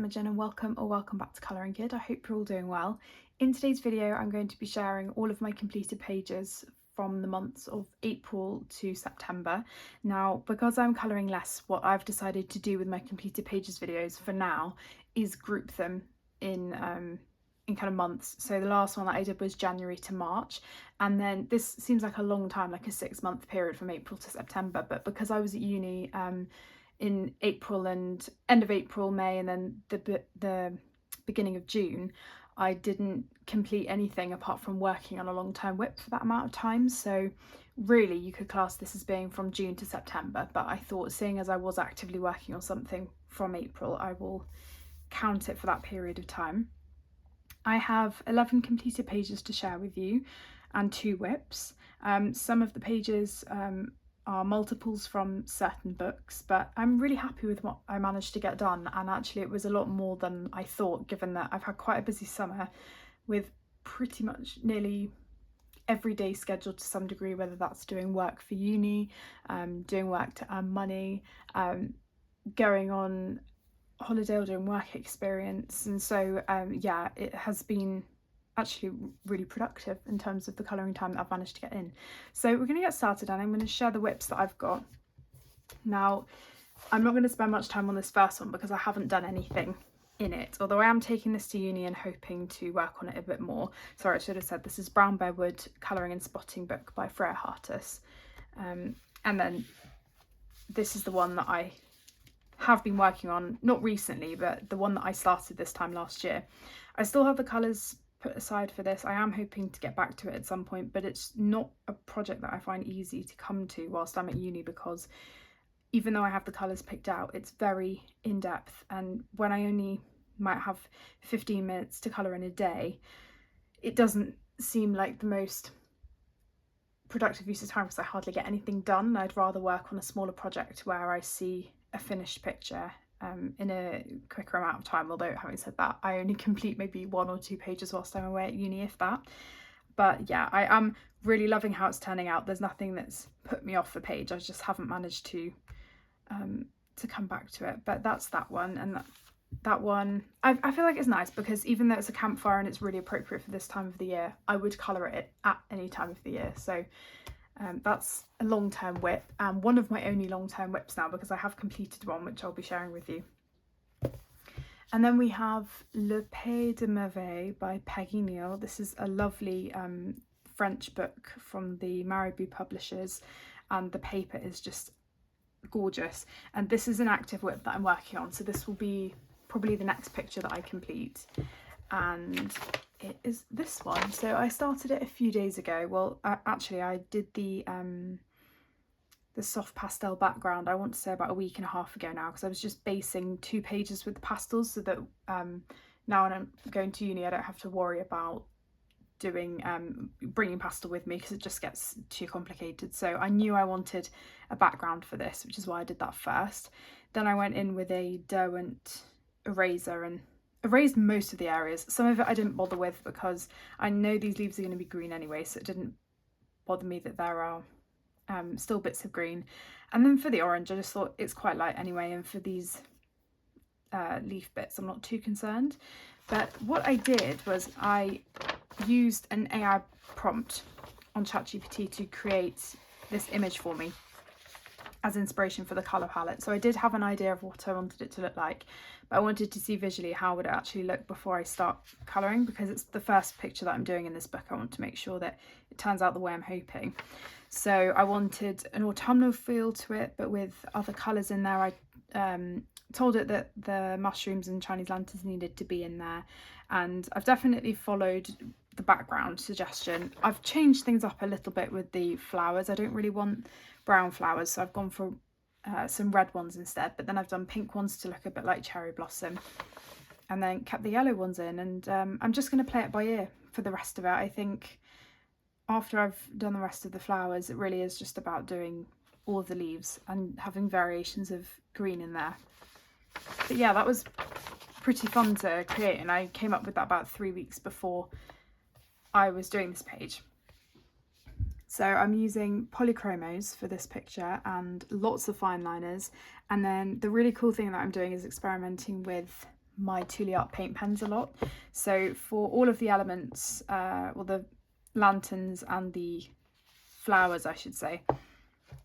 Imogen and welcome back to Colouring Kid. I hope you're all doing well. In today's video I'm going to be sharing all of my completed pages from the months of April to September. Now, because I'm colouring less, what I've decided to do with my completed pages videos for now is group them in kind of months. So the last one that I did was January to March, and then this seems like a long time, like a 6-month period from April to September, but because I was at uni in April and end of April, May, and then the beginning of June, I didn't complete anything apart from working on a long-term WIP for that amount of time. So really you could class this as being from June to September, but I thought, seeing as I was actively working on something from April, I will count it for that period of time. I have 11 completed pages to share with you and 2 WIPs. Some of the pages are multiples from certain books, but I'm really happy with what I managed to get done, and actually it was a lot more than I thought, given that I've had quite a busy summer with pretty much nearly every day scheduled to some degree, whether that's doing work for uni, doing work to earn money, going on holiday or doing work experience. And so yeah, it has been actually really productive in terms of the colouring time that I've managed to get in. So we're going to get started, and I'm going to share the WIPs that I've got. Now, I'm not going to spend much time on this first one because I haven't done anything in it, although I am taking this to uni and hoping to work on it a bit more. Sorry, I should have said this is Brown Bear Wood Colouring and Spotting Book by Freya Hartis. And then this is the one that I have been working on, not recently, but the one that I started this time last year. I still have the colours put aside for this. I am hoping to get back to it at some point, but it's not a project that I find easy to come to whilst I'm at uni, because even though I have the colours picked out, it's very in-depth, and when I only might have 15 minutes to colour in a day, it doesn't seem like the most productive use of time because I hardly get anything done. I'd rather work on a smaller project where I see a finished picture in a quicker amount of time, although having said that, I only complete maybe 1 or 2 pages whilst I'm away at uni, if that. But yeah, I am really loving how it's turning out. There's nothing that's put me off the page, I just haven't managed to come back to it. But that's that one, and that one I feel like it's nice because even though it's a campfire and it's really appropriate for this time of the year, I would colour it at any time of the year. So that's a long-term WIP, and one of my only long-term WIPs now, because I have completed one which I'll be sharing with you. And then we have Le Pays de Merveille by Peggy Neal. This is a lovely French book from the Marabou publishers, and the paper is just gorgeous. And this is an active WIP that I'm working on, so this will be probably the next picture that I complete, and it is this one. So I started it a few days ago. Well, actually I did the soft pastel background, I want to say about a week and a half ago now, because I was just basing 2 pages with the pastels, so that now when I'm going to uni I don't have to worry about doing bringing pastel with me, because it just gets too complicated. So I knew I wanted a background for this, which is why I did that first. Then I went in with a Derwent eraser and erased most of the areas. Some of it I didn't bother with because I know these leaves are going to be green anyway, so it didn't bother me that there are still bits of green. And then for the orange, I just thought it's quite light anyway, and for these leaf bits I'm not too concerned. But what I did was I used an AI prompt on ChatGPT to create this image for me as inspiration for the colour palette. So I did have an idea of what I wanted it to look like, but I wanted to see visually how would it actually look before I start colouring, because it's the first picture that I'm doing in this book. I want to make sure that it turns out the way I'm hoping. So I wanted an autumnal feel to it, but with other colours in there. I told it that the mushrooms and Chinese lanterns needed to be in there, and I've definitely followed the background suggestion. I've changed things up a little bit with the flowers. I don't really want brown flowers, so I've gone for some red ones instead, but then I've done pink ones to look a bit like cherry blossom, and then kept the yellow ones in. And I'm just going to play it by ear for the rest of it. I think after I've done the rest of the flowers, it really is just about doing all of the leaves and having variations of green in there. But yeah, that was pretty fun to create, and I came up with that about 3 weeks before I was doing this page. So I'm using polychromos for this picture and lots of fine liners, and then the really cool thing that I'm doing is experimenting with my Tule Art paint pens a lot. So for all of the elements, well, the lanterns and the flowers, I should say,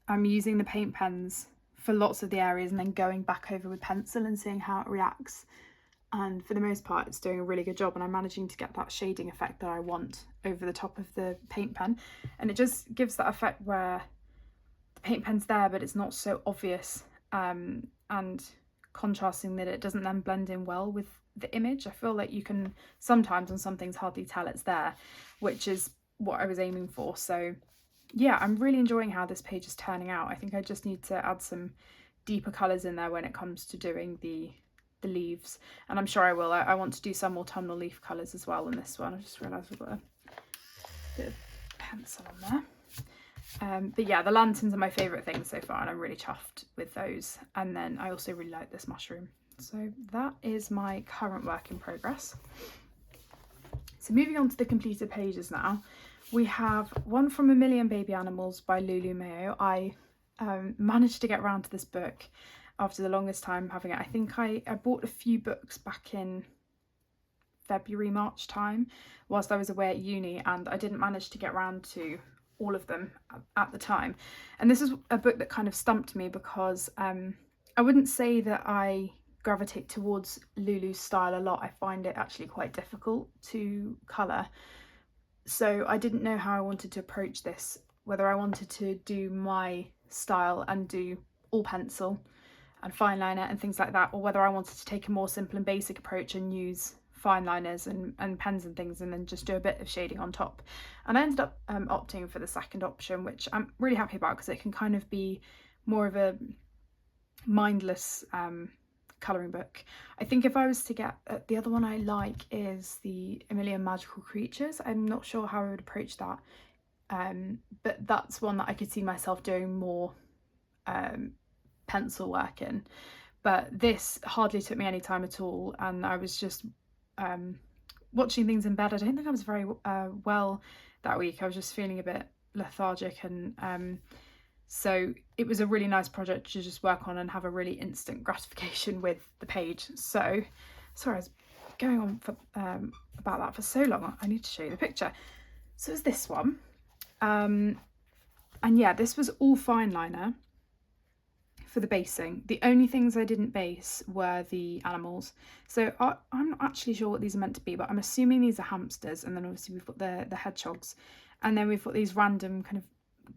I'm using the paint pens for lots of the areas and then going back over with pencil and seeing how it reacts. And for the most part, it's doing a really good job, and I'm managing to get that shading effect that I want over the top of the paint pen. And it just gives that effect where the paint pen's there, but it's not so obvious, and contrasting that it doesn't then blend in well with the image. I feel like you can sometimes on some things hardly tell it's there, which is what I was aiming for. So yeah, I'm really enjoying how this page is turning out. I think I just need to add some deeper colours in there when it comes to doing the leaves, and I'm sure I will. I want to do some autumnal leaf colours as well in this one. I just realised we've got a bit of pencil on there. But yeah, the lanterns are my favourite things so far, and I'm really chuffed with those. And then I also really like this mushroom. So that is my current work in progress. So moving on to the completed pages now, we have one from A Million Baby Animals by Lulu Mayo. I managed to get around to this book after the longest time having it. I think I bought a few books back in February, March time whilst I was away at uni, and I didn't manage to get around to all of them at the time. And this is a book that kind of stumped me because I wouldn't say that I gravitate towards Lulu's style a lot. I find it actually quite difficult to colour. So I didn't know how I wanted to approach this, whether I wanted to do my style and do all pencil and fine liner and things like that, or whether I wanted to take a more simple and basic approach and use fine liners and pens and things and then just do a bit of shading on top. And I ended up opting for the second option, which I'm really happy about because it can kind of be more of a mindless colouring book. I think if I was to get the other one I like is the A Million Magical Creatures. I'm not sure how I would approach that, but that's one that I could see myself doing more pencil work in. But this hardly took me any time at all, and I was just watching things in bed. I don't think I was very well that week. I was just feeling a bit lethargic, and so it was a really nice project to just work on and have a really instant gratification with the page. So sorry, I was going on for, about that for so long. I need to show you the picture. So it's this one, and yeah, this was all fine liner for the basing. The only things I didn't base were the animals. So I'm not actually sure what these are meant to be, but I'm assuming these are hamsters, and then obviously we've got the hedgehogs, and then we've got these random kind of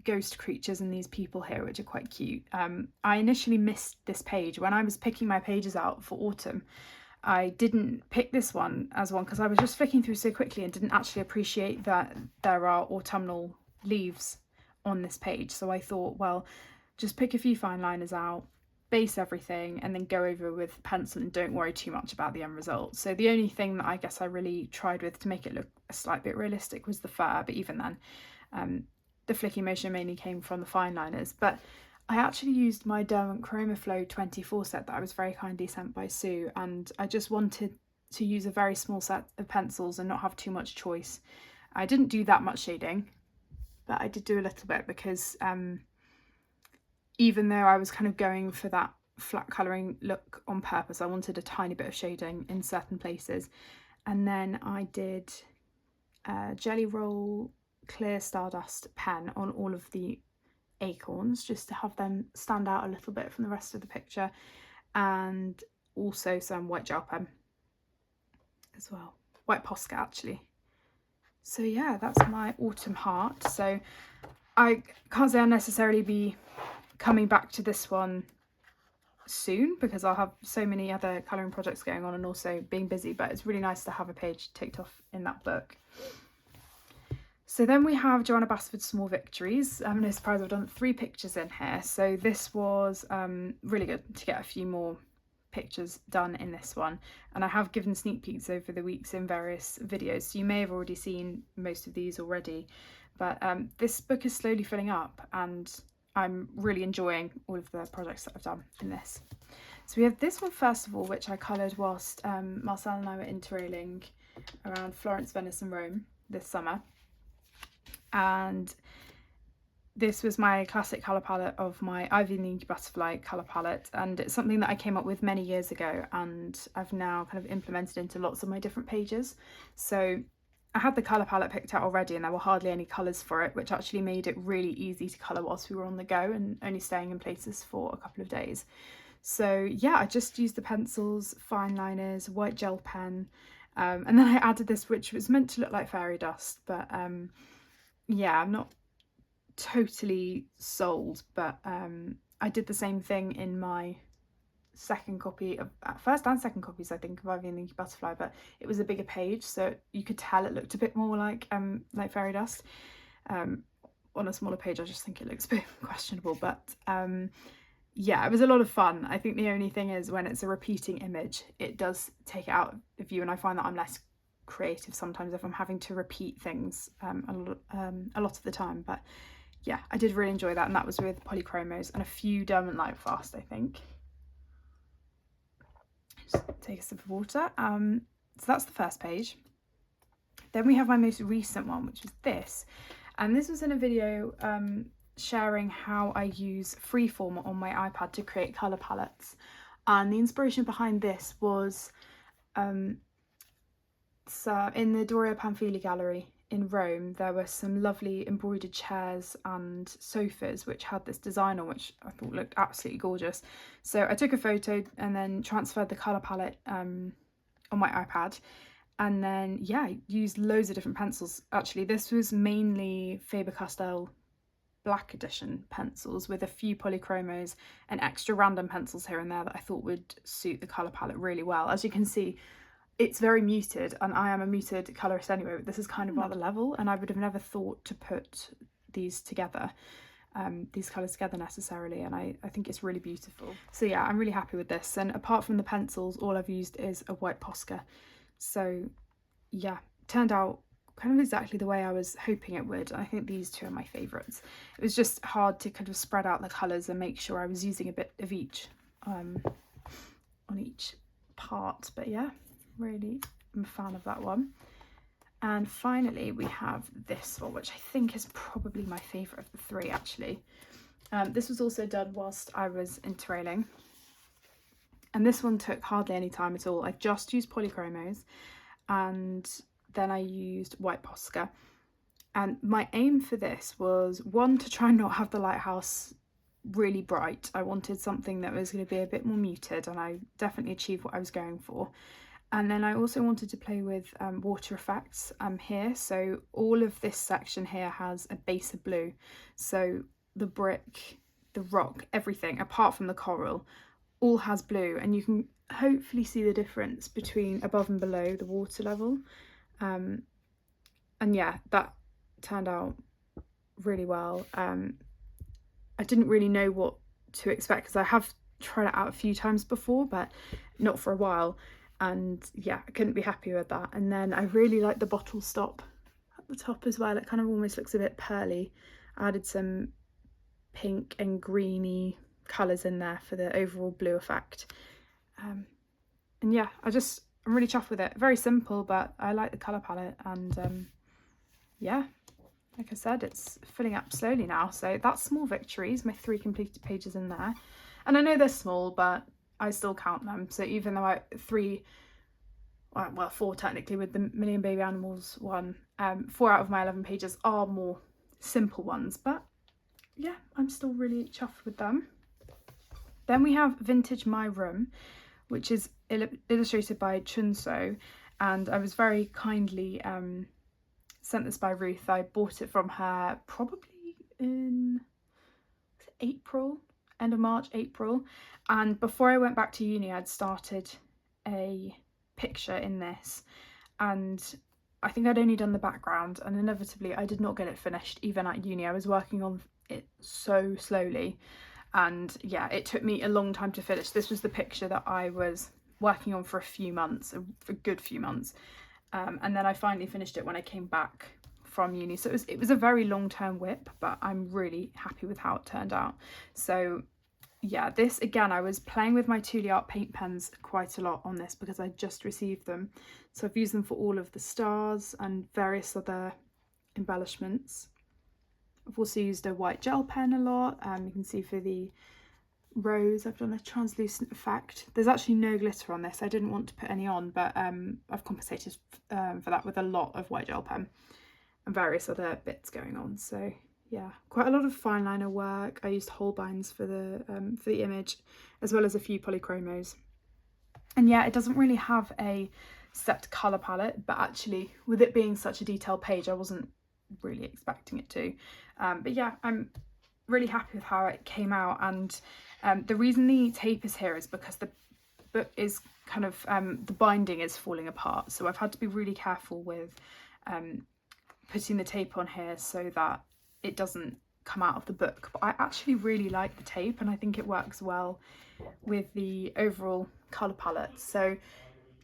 ghost creatures and these people here, which are quite cute. I initially missed this page when I was picking my pages out for autumn. I didn't pick this one as one because I was just flicking through so quickly and didn't actually appreciate that there are autumnal leaves on this page. So I thought, well, just pick a few fine liners out, base everything, and then go over with pencil and don't worry too much about the end result. So the only thing that I guess I really tried with to make it look a slight bit realistic was the fur, but even then the flicking motion mainly came from the fine liners. But I actually used my Derwent Chroma Flow 24 set that I was very kindly sent by Sue, and I just wanted to use a very small set of pencils and not have too much choice. I didn't do that much shading, but I did do a little bit because even though I was kind of going for that flat colouring look on purpose, I wanted a tiny bit of shading in certain places. And then I did Jelly Roll Clear Stardust pen on all of the acorns just to have them stand out a little bit from the rest of the picture, and also some white gel pen as well, white Posca actually. So yeah, that's my autumn heart. So I can't say I'll necessarily be coming back to this one soon because I'll have so many other colouring projects going on and also being busy, but it's really nice to have a page ticked off in that book. So then we have Joanna Basford's Small Victories. I'm no surprise I've done 3 pictures in here. So this was really good to get a few more pictures done in this one. And I have given sneak peeks over the weeks in various videos. So you may have already seen most of these already. But this book is slowly filling up and I'm really enjoying all of the projects that I've done in this. So we have this one first of all, which I coloured whilst Marcel and I were interrailing around Florence, Venice and Rome this summer. And this was my classic colour palette of my Ivy and the Inky Butterfly colour palette, and it's something that I came up with many years ago and I've now kind of implemented into lots of my different pages. So I had the colour palette picked out already and there were hardly any colours for it, which actually made it really easy to colour whilst we were on the go and only staying in places for a couple of days. So yeah, I just used the pencils, fine liners, white gel pen, and then I added this, which was meant to look like fairy dust, but yeah, I'm not totally sold, but I did the same thing in my second copy of first and second copies, I think, of Ivy and the Inky Butterfly, but it was a bigger page, so you could tell it looked a bit more like fairy dust. On a smaller page I just think it looks a bit questionable, but yeah, it was a lot of fun. I think the only thing is when it's a repeating image, it does take it out of you, and I find that I'm less creative sometimes if I'm having to repeat things a lot of the time. But yeah, I did really enjoy that, and that was with polychromos and a few Derwent Lightfast, I think. Just take a sip of water. So that's the first page. Then we have my most recent one, which was this, and this was in a video sharing how I use Freeform on my iPad to create colour palettes, and the inspiration behind this was so in the Doria Pamphili gallery in Rome there were some lovely embroidered chairs and sofas which had this design on, which I thought looked absolutely gorgeous. So I took a photo and then transferred the colour palette on my iPad, and then yeah, I used loads of different pencils. Actually this was mainly Faber-Castell Black Edition pencils with a few polychromos and extra random pencils here and there that I thought would suit the colour palette really well. As you can see, it's very muted, and I am a muted colourist anyway, but this is kind of another level, and I would have never thought to put these together, these colours together necessarily, and I think it's really beautiful. So yeah, I'm really happy with this, and apart from the pencils, all I've used is a white Posca. So yeah, turned out kind of exactly the way I was hoping it would. I think these two are my favourites. It was just hard to kind of spread out the colours and make sure I was using a bit of each on each part, but yeah, really I'm a fan of that one. And finally we have this one, which I think is probably my favourite of the three actually. This was also done whilst I was interrailing, and this one took hardly any time at all. I just used polychromos and then I used white Posca, and my aim for this was, one, to try and not have the lighthouse really bright. I wanted something that was going to be a bit more muted, and I definitely achieved what I was going for. And then I also wanted to play with water effects here. So all of this section here has a base of blue. So the brick, the rock, everything apart from the coral all has blue, and you can hopefully see the difference between above and below the water level. And yeah, that turned out really well. I didn't really know what to expect because I have tried it out a few times before, but not for a while. And yeah, I couldn't be happier with that. And then I really like the bottle stop at the top as well. It kind of almost looks a bit pearly. I added some pink and greeny colours in there for the overall blue effect. And yeah, I'm really chuffed with it. Very simple, but I like the colour palette, and yeah, like I said, it's filling up slowly now. So that's small victories, my 3 completed pages in there. And I know they're small, but I still count them. So even though I 4 technically with the Million Baby Animals one, 4 out of my 11 pages are more simple ones, but yeah, I'm still really chuffed with them. Then we have Vintage My Room, which is illustrated by Chunso, and I was very kindly sent this by Ruth. I bought it from her probably in April, end of March, April, and before I went back to uni I'd started a picture in this, and I think I'd only done the background, and inevitably I did not get it finished even at uni. I was working on it so slowly, and yeah, it took me a long time to finish. This was the picture that I was working on for a few months, for a good few months, and then I finally finished it when I came back from uni. So it was a very long-term whip, but I'm really happy with how it turned out. So yeah, this again, I was playing with my Tuli Art paint pens quite a lot on this because I just received them. So I've used them for all of the stars and various other embellishments. I've also used a white gel pen a lot. You can see for the rose I've done a translucent effect. There's actually no glitter on this. I didn't want to put any on, but I've compensated for that with a lot of white gel pen and various other bits going on. So yeah, quite a lot of fine liner work. I used Holbeins for the image, as well as a few polychromos. And yeah, it doesn't really have a set colour palette, but actually with it being such a detailed page, I wasn't really expecting it to. But yeah, I'm really happy with how it came out. And the reason the tape is here is because the book is kind of, the binding is falling apart. So I've had to be really careful with putting the tape on here so that it doesn't come out of the book. But I actually really like the tape, and I think it works well with the overall colour palette. So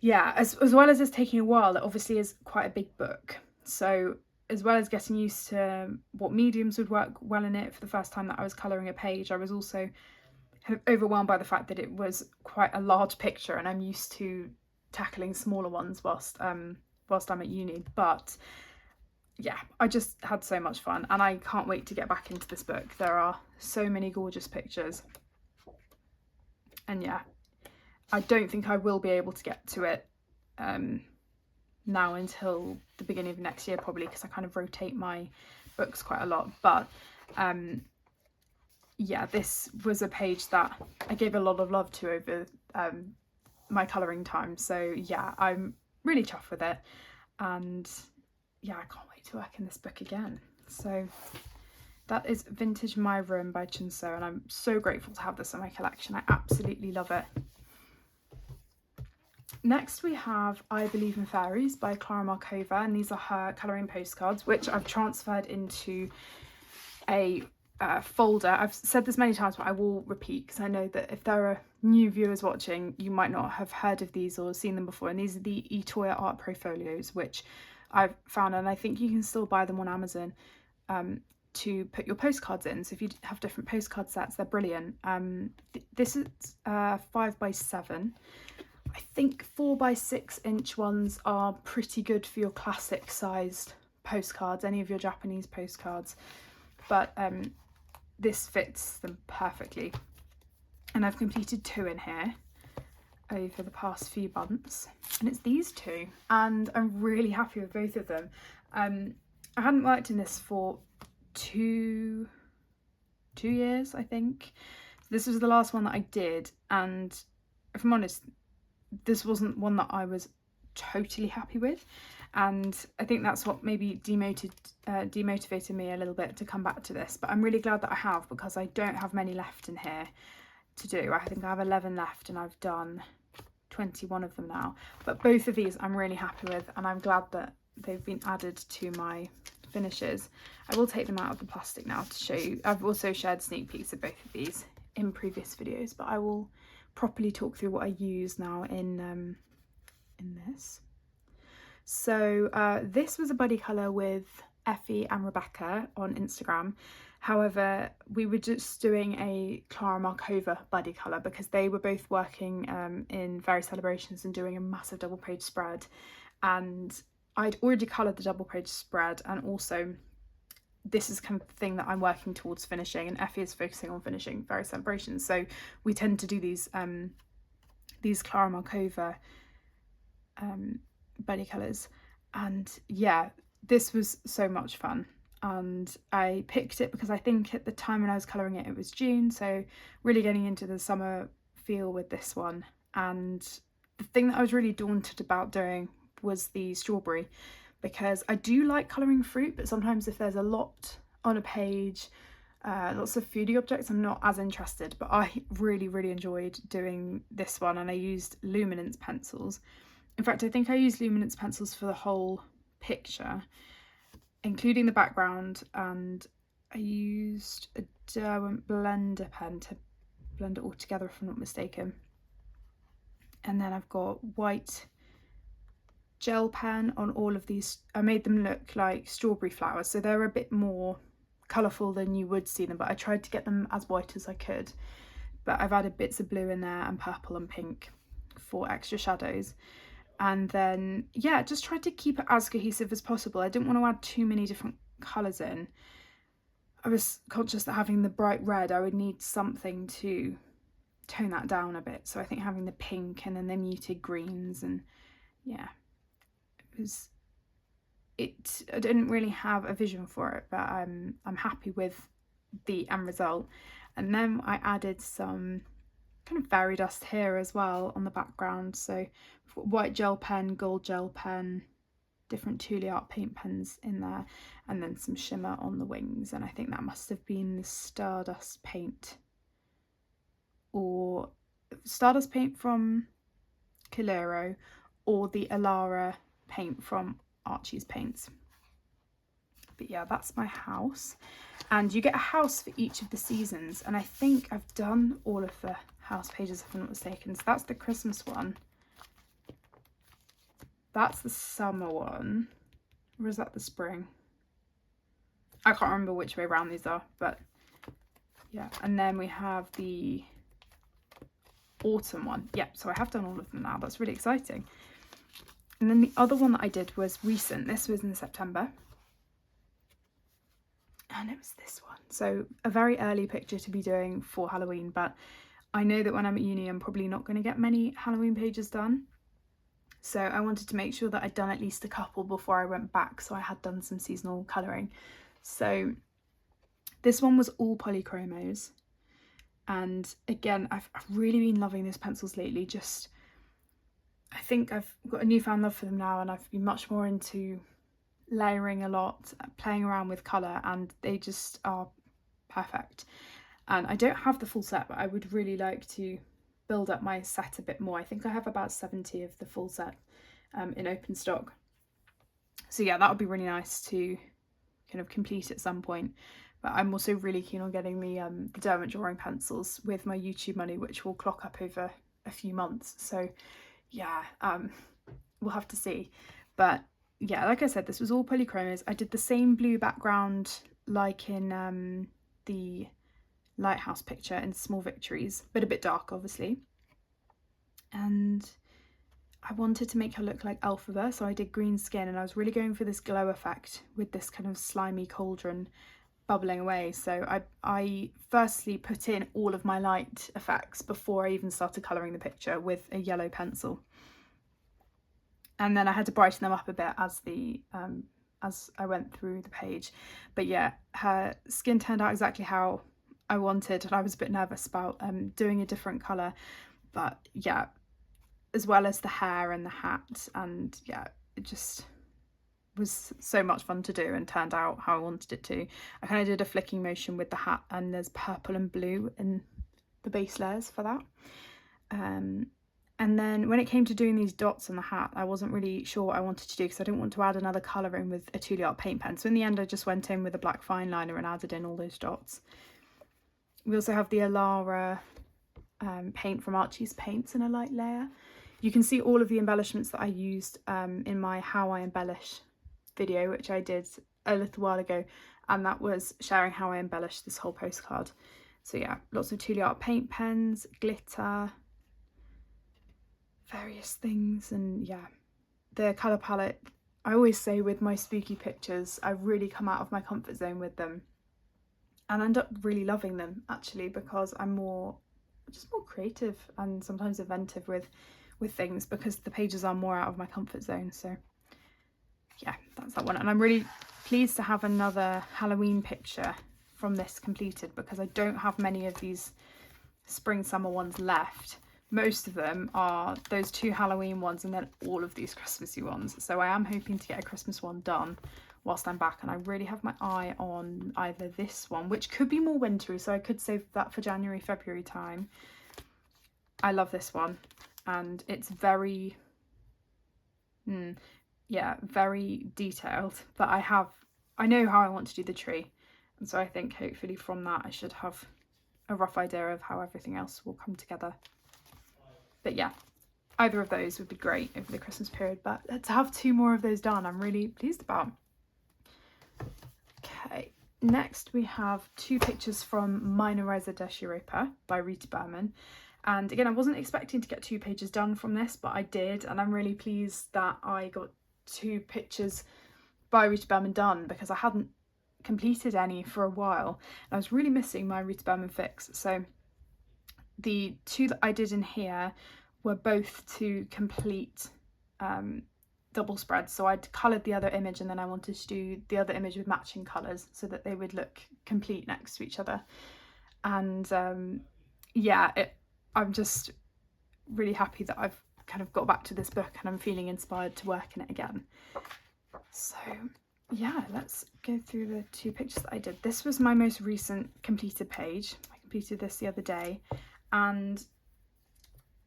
yeah, as well as it's taking a while, it obviously is quite a big book. So as well as getting used to what mediums would work well in it for the first time that I was colouring a page, I was also kind of overwhelmed by the fact that it was quite a large picture, and I'm used to tackling smaller ones whilst I'm at uni. But yeah, I just had so much fun, and I can't wait to get back into this book. There are so many gorgeous pictures, and yeah, I don't think I will be able to get to it now until the beginning of next year, probably, because I kind of rotate my books quite a lot. But yeah, this was a page that I gave a lot of love to over my colouring time. So yeah, I'm really chuffed with it, and yeah, I can't wait to work in this book again. So that is Vintage My Room by Chunso, and I'm so grateful to have this in my collection. I absolutely love it. Next we have I Believe in Fairies by Clara Markova, and these are her colouring postcards, which I've transferred into a folder. I've said this many times, but I will repeat, because I know that if there are new viewers watching, you might not have heard of these or seen them before. And these are the Etoya Art Profolios, which I've found, and I think you can still buy them on Amazon to put your postcards in. So if you have different postcard sets, they're brilliant. This is 5x7. I think 4x6 ones are pretty good for your classic sized postcards, any of your Japanese postcards, but this fits them perfectly. And I've completed 2 in here over the past few months, and it's these 2, and I'm really happy with both of them. I hadn't worked in this for two years, I think. This was the last one that I did, and if I'm honest, this wasn't one that I was totally happy with, and I think that's what maybe demotivated me a little bit to come back to this. But I'm really glad that I have, because I don't have many left in here to do. I think I have 11 left, and I've done 21 of them now. But both of these I'm really happy with, and I'm glad that they've been added to my finishes. I will take them out of the plastic now to show you. I've also shared sneak peeks of both of these in previous videos, but I will properly talk through what I use now in this. So this was a buddy colour with Effie and Rebecca on Instagram. However, we were just doing a Clara Markova buddy colour because they were both working in Fairy Celebrations and doing a massive double page spread, and I'd already coloured the double page spread, and also this is kind of the thing that I'm working towards finishing, and Effie is focusing on finishing Fairy Celebrations. So we tend to do these Clara Markova buddy colours, and yeah, this was so much fun. And I picked it because I think at the time when I was colouring it, it was June, so really getting into the summer feel with this one. And the thing that I was really daunted about doing was the strawberry, because I do like colouring fruit, but sometimes if there's a lot on a page, lots of foodie objects, I'm not as interested. But I really enjoyed doing this one, and I used luminance pencils. In fact, I think I used luminance pencils for the whole picture, including the background, and I used a Derwent blender pen to blend it all together, if I'm not mistaken. And then I've got white gel pen on all of these. I made them look like strawberry flowers, so they're a bit more colourful than you would see them, but I tried to get them as white as I could. But I've added bits of blue in there and purple and pink for extra shadows. And then yeah, just tried to keep it as cohesive as possible. I didn't want to add too many different colours in. I was conscious that having the bright red, I would need something to tone that down a bit. So I think having the pink and then the muted greens, and yeah, I didn't really have a vision for it, but I'm happy with the end result. And then I added some kind of fairy dust here as well on the background. So we've got white gel pen, gold gel pen, different Tule Art paint pens in there, and then some shimmer on the wings. And I think that must have been the Stardust paint, or Stardust paint from Calero, or the Alara paint from Archie's Paints. But yeah, that's my house. And you get a house for each of the seasons, and I think I've done all of the house pages if I'm not mistaken. So that's the Christmas one, that's the summer one, or is that the spring? I can't remember which way around these are, but yeah. And then we have the autumn one. Yeah, so I have done all of them now. That's really exciting. And then the other one that I did was recent. This was in September. And it was this one. So a very early picture to be doing for Halloween, but I know that when I'm at uni, I'm probably not going to get many Halloween pages done. So I wanted to make sure that I'd done at least a couple before I went back. So I had done some seasonal colouring. So this one was all polychromos. And again, I've really been loving those pencils lately. Just, I think I've got a newfound love for them now, and I've been much more into layering a lot, playing around with colour, and they just are perfect. And I don't have the full set, but I would really like to build up my set a bit more. I think I have about 70 of the full set in open stock. So yeah, that would be really nice to kind of complete at some point. But I'm also really keen on getting the Derwent drawing pencils with my YouTube money, which will clock up over a few months. So yeah, we'll have to see. But yeah, like I said, this was all polychromos. I did the same blue background like in the lighthouse picture in Small Victories, but a bit dark obviously. And I wanted to make her look like Elphaba, so I did green skin, and I was really going for this glow effect with this kind of slimy cauldron bubbling away. So I firstly put in all of my light effects before I even started colouring the picture with a yellow pencil. And then I had to brighten them up a bit as I went through the page. But yeah, her skin turned out exactly how I wanted, and I was a bit nervous about doing a different colour. But yeah, as well as the hair and the hat, and yeah, it just was so much fun to do and turned out how I wanted it to. I kind of did a flicking motion with the hat, and there's purple and blue in the base layers for that. And then when it came to doing these dots on the hat, I wasn't really sure what I wanted to do because I didn't want to add another colour in with a Tule Art paint pen. So in the end, I just went in with a black fine liner and added in all those dots. We also have the Alara paint from Archie's Paints in a light layer. You can see all of the embellishments that I used in my How I Embellish video, which I did a little while ago, and that was sharing how I embellished this whole postcard. So yeah, lots of Tule Art paint pens, glitter, various things, and yeah, the colour palette. I always say with my spooky pictures, I really come out of my comfort zone with them and end up really loving them actually, because I'm just more creative and sometimes inventive with things, because the pages are more out of my comfort zone. So yeah, that's that one. And I'm really pleased to have another Halloween picture from this completed, because I don't have many of these spring summer ones left. Most of them are those two Halloween ones and then all of these Christmassy ones. So I am hoping to get a Christmas one done whilst I'm back, and I really have my eye on either this one, which could be more wintry, so I could save that for January, February time. I love this one, and it's very very detailed, but I know how I want to do the tree, and so I think hopefully from that I should have a rough idea of how everything else will come together. But yeah, either of those would be great over the Christmas period, but to have two more of those done, I'm really pleased about. Okay, next we have two pictures from Miniriser Europa by Rita Berman. And again, I wasn't expecting to get 2 pages done from this, but I did, and I'm really pleased that I got 2 pictures by Rita Berman done, because I hadn't completed any for a while. I was really missing my Rita fix, so the two that I did in here were both to complete double spreads. So I'd coloured the other image and then I wanted to do the other image with matching colours so that they would look complete next to each other. And yeah, I'm just really happy that I've kind of got back to this book and I'm feeling inspired to work in it again. So yeah, let's go through the two pictures that I did. This was my most recent completed page. I completed this the other day, and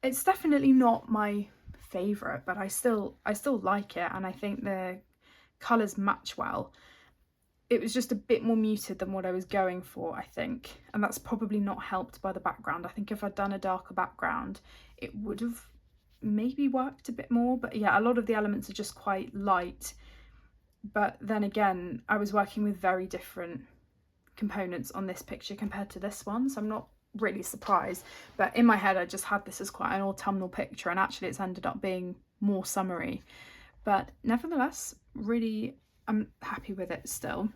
it's definitely not my favourite, but I still like it, and I think the colours match well. It was just a bit more muted than what I was going for, I think, and that's probably not helped by the background. I think if I'd done a darker background, it would have maybe worked a bit more, but yeah, a lot of the elements are just quite light. But then again, I was working with very different components on this picture compared to this one, so I'm not really surprised. But in my head, I just had this as quite an autumnal picture, and actually it's ended up being more summery. But nevertheless, really, I'm happy with it still.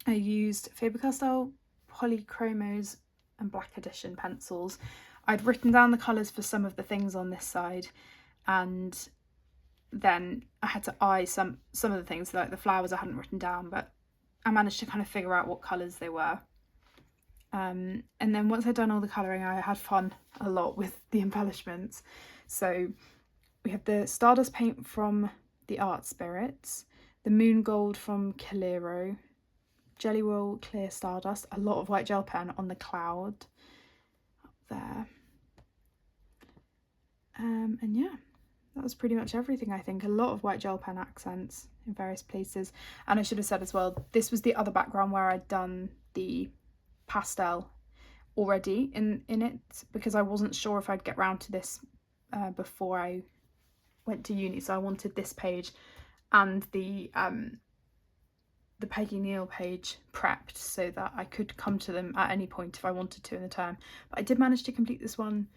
I used Faber-Castell Polychromos and Black Edition pencils. I'd written down the colours for some of the things on this side, and then I had to eye some of the things, like the flowers I hadn't written down, but I managed to kind of figure out what colours they were. And then once I'd done all the colouring, I had fun a lot with the embellishments. So we have the Stardust paint from the Art Spirits, the Moon Gold from Calero, Jelly Roll Clear Stardust, a lot of white gel pen on the cloud up there. And yeah, that was pretty much everything, I think. A lot of white gel pen accents in various places. And I should have said as well, this was the other background where I'd done the pastel already in it, because I wasn't sure if I'd get round to this before I went to uni. So I wanted this page and the Peggy Neal page prepped so that I could come to them at any point if I wanted to in the term. But I did manage to complete this one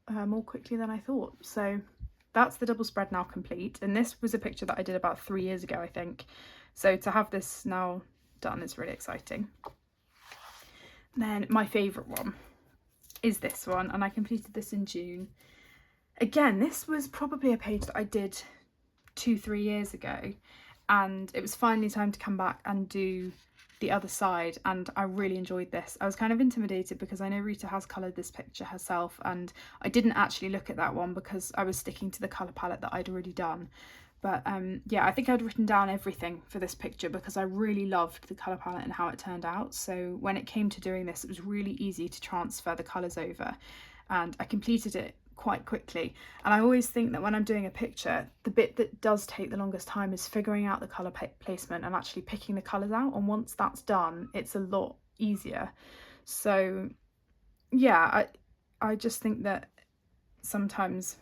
more quickly than I thought. So that's the double spread now complete, and this was a picture that I did about 3 years ago, I think. So to have this now done is really exciting. Then my favourite one is this one, and I completed this in June. Again, this was probably a page that I did 2-3 years ago, and it was finally time to come back and do the other side, and I really enjoyed this. I was kind of intimidated because I know Rita has coloured this picture herself, and I didn't actually look at that one because I was sticking to the colour palette that I'd already done. But yeah, I think I'd written down everything for this picture because I really loved the colour palette and how it turned out. So when it came to doing this, it was really easy to transfer the colours over, and I completed it quite quickly. And I always think that when I'm doing a picture, the bit that does take the longest time is figuring out the colour placement and actually picking the colours out, and once that's done, it's a lot easier. So yeah, I just think that sometimes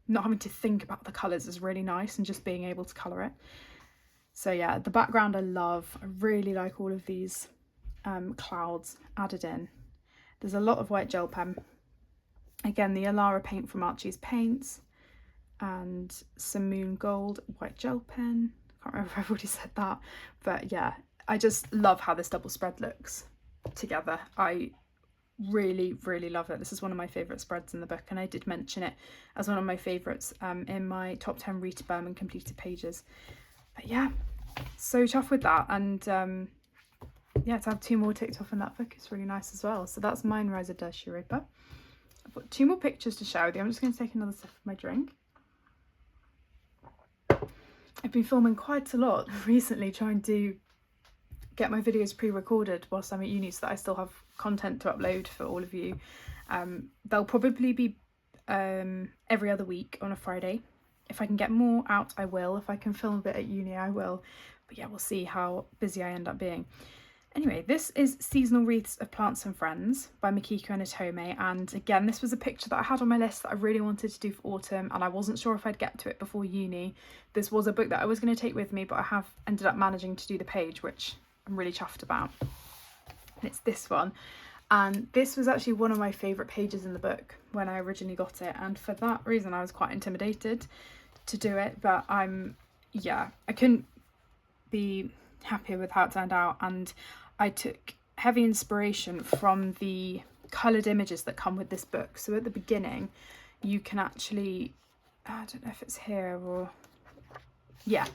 not having to think about the colours is really nice, and just being able to colour it. So yeah, the background I love. I really like all of these clouds added in. There's a lot of white gel pen. Again, the Alara paint from Archie's Paints, and some Moon Gold white gel pen. Can't remember if I've already said that, but yeah, I just love how this double spread looks together. I really love it. This is one of my favourite spreads in the book, and I did mention it as one of my favourites in my top 10 Rita Berman completed pages. But yeah, so chuffed with that, and yeah, to have 2 more ticked off in that book is really nice as well. So that's Miniriser Europa. I've got 2 more pictures to share with you. I'm just going to take another sip of my drink. I've been filming quite a lot recently, trying to get my videos pre-recorded whilst I'm at uni so that I still have content to upload for all of you. They'll probably be every other week on a Friday. If I can get more out, I will. If I can film a bit at uni, I will. But yeah, we'll see how busy I end up being. Anyway, this is Seasonal Wreaths of Plants and Friends by Makiko and Atome, and again, this was a picture that I had on my list that I really wanted to do for autumn, and I wasn't sure if I'd get to it before uni. This was a book that I was going to take with me, but I have ended up managing to do the page, which I'm really chuffed about. And it's this one, and this was actually one of my favourite pages in the book when I originally got it, and for that reason I was quite intimidated to do it, but yeah, I couldn't be happier with how it turned out, and I took heavy inspiration from the coloured images that come with this book. So at the beginning you can actually, I don't know if it's here or, yeah,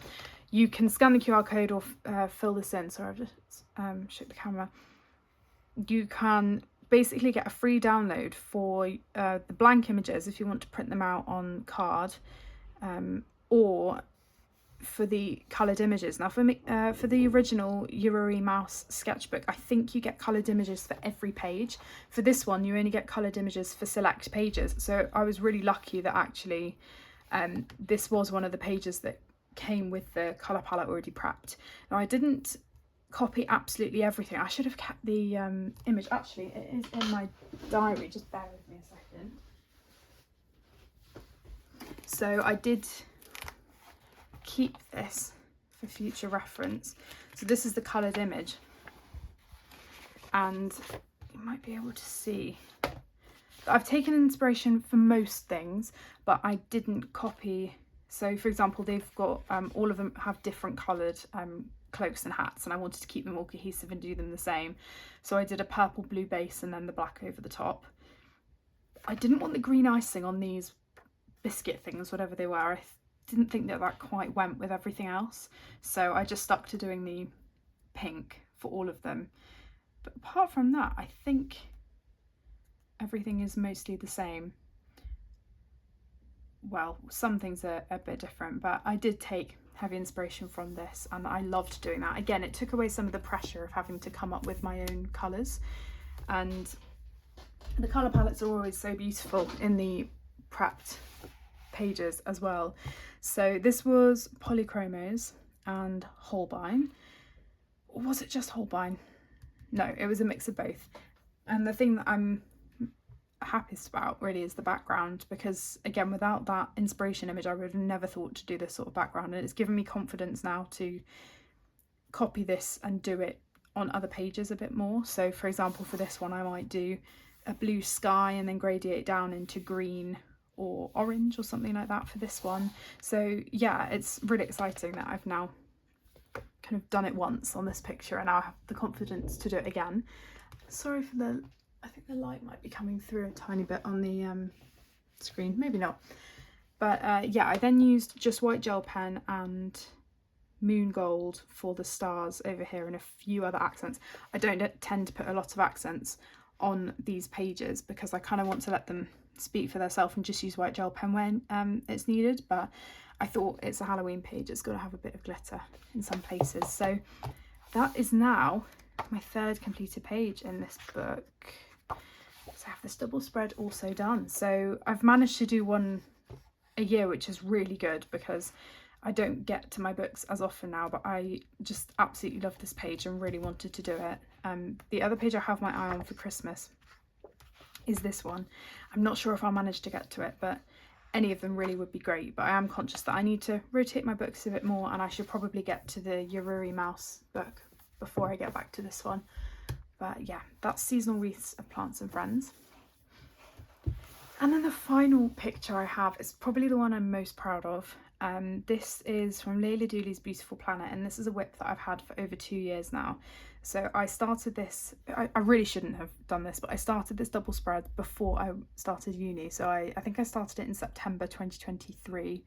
you can scan the QR code or fill this in. Sorry, I've just shook the camera. You can basically get a free download for the blank images if you want to print them out on card, or for the coloured images. Now for the original Yururi Mouse sketchbook, I think you get coloured images for every page. For this one you only get coloured images for select pages, so I was really lucky that actually this was one of the pages that came with the colour palette already prepped. Now I didn't copy absolutely everything. I should have kept the image. Actually, it is in my diary, just bear with me a second. So I did keep this for future reference. So this is the coloured image, and you might be able to see that I've taken inspiration for most things, but I didn't copy. So for example, they've got all of them have different coloured cloaks and hats, and I wanted to keep them all cohesive and do them the same. So I did a purple blue base and then the black over the top. I didn't want the green icing on these biscuit things, whatever they were. I didn't think that that quite went with everything else, so I just stuck to doing the pink for all of them. But apart from that, I think everything is mostly the same. Well, some things are a bit different, but I did take heavy inspiration from this and I loved doing that. Again, it took away some of the pressure of having to come up with my own colours, and the colour palettes are always so beautiful in the prepped pages as well. So this was Polychromos and Holbein. Or was it just Holbein? No, it was a mix of both. And the thing that I'm happiest about really is the background, because again, without that inspiration image I would have never thought to do this sort of background, and it's given me confidence now to copy this and do it on other pages a bit more. So for example, for this one I might do a blue sky and then gradiate down into green or orange or something like that for this one. So yeah, it's really exciting that I've now kind of done it once on this picture and now I have the confidence to do it again. Sorry for the, I think the light might be coming through a tiny bit on the screen, maybe not. But yeah, I then used just white gel pen and moon gold for the stars over here and a few other accents. I don't tend to put a lot of accents on these pages because I kind of want to let them speak for themselves and just use white gel pen when it's needed, but I thought it's a Halloween page, it's got to have a bit of glitter in some places. So that is now my third completed page in this book. So I have this double spread also done. So I've managed to do one a year, which is really good because I don't get to my books as often now, but I just absolutely love this page and really wanted to do it. The other page I have my eye on for Christmas is this one. I'm not sure if I'll manage to get to it, but any of them really would be great. But I am conscious that I need to rotate my books a bit more and I should probably get to the Yururi Mouse book before I get back to this one. But yeah, that's Seasonal Wreaths of Plants and Friends. And then the final picture I have is probably the one I'm most proud of. This is from Layla Dooley's Beautiful Planet, and this is a whip that I've had for over 2 years now. So I started this, I really shouldn't have done this, but I started this double spread before I started uni. So I think I started it in September 2023,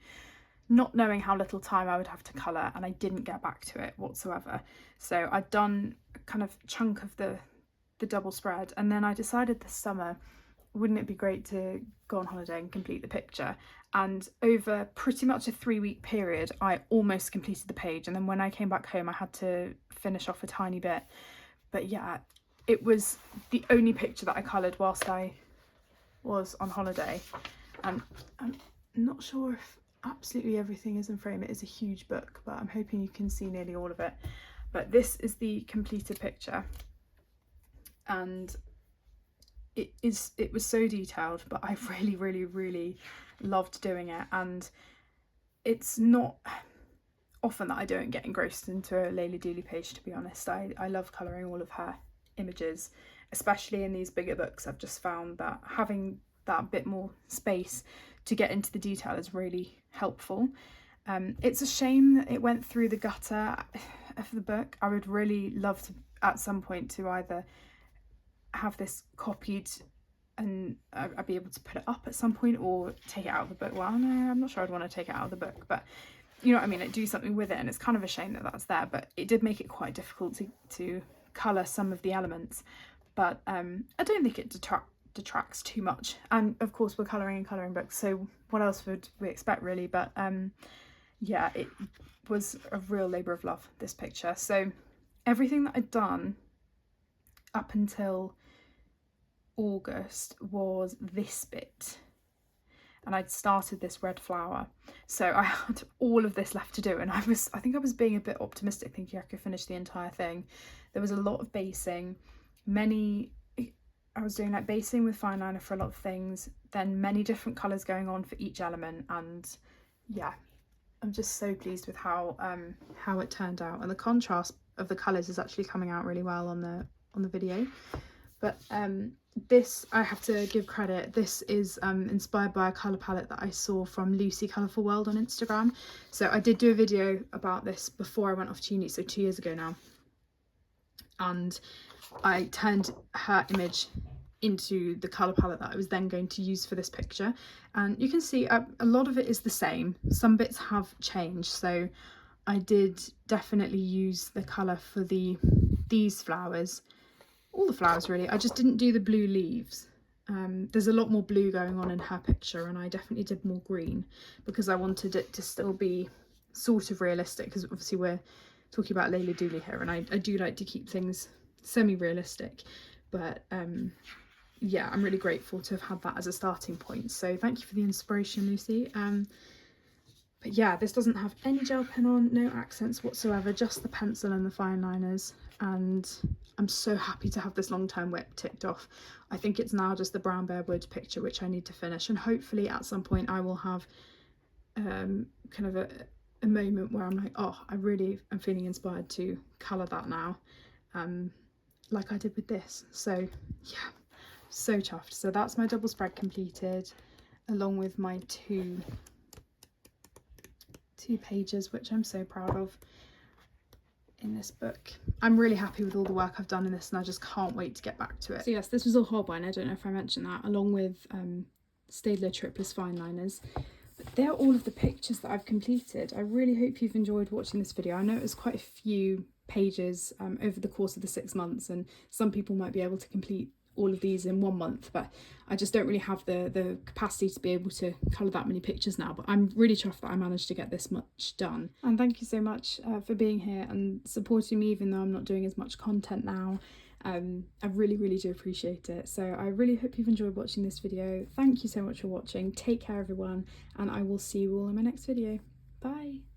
not knowing how little time I would have to colour, and I didn't get back to it whatsoever. So I'd done a kind of chunk of the double spread, and then I decided this summer, wouldn't it be great to go on holiday and complete the picture? And over pretty much a 3-week period I almost completed the page, and then when I came back home I had to finish off a tiny bit. But yeah, it was the only picture that I coloured whilst I was on holiday, and I'm not sure if absolutely everything is in frame. It is a huge book, but I'm hoping you can see nearly all of it. But this is the completed picture, and it was so detailed, but I really loved doing it. And it's not often that I don't get engrossed into a Layla Dooley page, to be honest. I love colouring all of her images, especially in these bigger books. I've just found that having that bit more space to get into the detail is really helpful. It's a shame that it went through the gutter. of the book. I would really love to at some point to either have this copied and I'd be able to put it up at some point, or take it out of the book. Well, no, I'm not sure I'd want to take it out of the book, but you know what I mean, like do something with it. And it's kind of a shame that that's there, but it did make it quite difficult to colour some of the elements. But I don't think it detracts too much. And of course we're colouring in colouring books, so what else would we expect really? But yeah, it was a real labour of love, this picture. So everything that I'd done up until August was this bit, and I'd started this red flower, so I had all of this left to do, and I think I was being a bit optimistic, thinking I could finish the entire thing. There was a lot of basing, I was doing like basing with fine liner for a lot of things, then many different colours going on for each element, and yeah, I'm just so pleased with how it turned out, and the contrast of the colours is actually coming out really well on the video. But this, I have to give credit, this is inspired by a colour palette that I saw from Lucy Colourful World on Instagram. So I did do a video about this before I went off to uni, so 2 years ago now, and I turned her image into the colour palette that I was then going to use for this picture. And you can see a lot of it is the same, some bits have changed. So I did definitely use the colour for these flowers, all the flowers really. I just didn't do the blue leaves. There's a lot more blue going on in her picture, and I definitely did more green because I wanted it to still be sort of realistic, because obviously we're talking about Layla Dooley here, and I do like to keep things semi-realistic. But yeah, I'm really grateful to have had that as a starting point, so thank you for the inspiration, Lucy. But yeah, this doesn't have any gel pen on, no accents whatsoever, just the pencil and the fine liners, and I'm so happy to have this long-term whip ticked off. I think it's now just the Brown Bear Wood picture which I need to finish, and hopefully at some point I will have kind of a moment where I'm like, oh, I really am feeling inspired to colour that now, like I did with this. So yeah, so chuffed. So that's my double spread completed, along with my two pages, which I'm so proud of in this book. I'm really happy with all the work I've done in this, and I just can't wait to get back to it. So yes, this was all Holbein, I don't know if I mentioned that, along with Staedtler Triplus fine liners. But they're all of the pictures that I've completed. I really hope you've enjoyed watching this video. I know it was quite a few pages over the course of the 6 months, and some people might be able to complete all of these in 1 month, but I just don't really have the capacity to be able to colour that many pictures now. But I'm really chuffed that I managed to get this much done, and thank you so much for being here and supporting me, even though I'm not doing as much content now. I really do appreciate it. So I really hope you've enjoyed watching this video. Thank you so much for watching. Take care everyone, and I will see you all in my next video. Bye.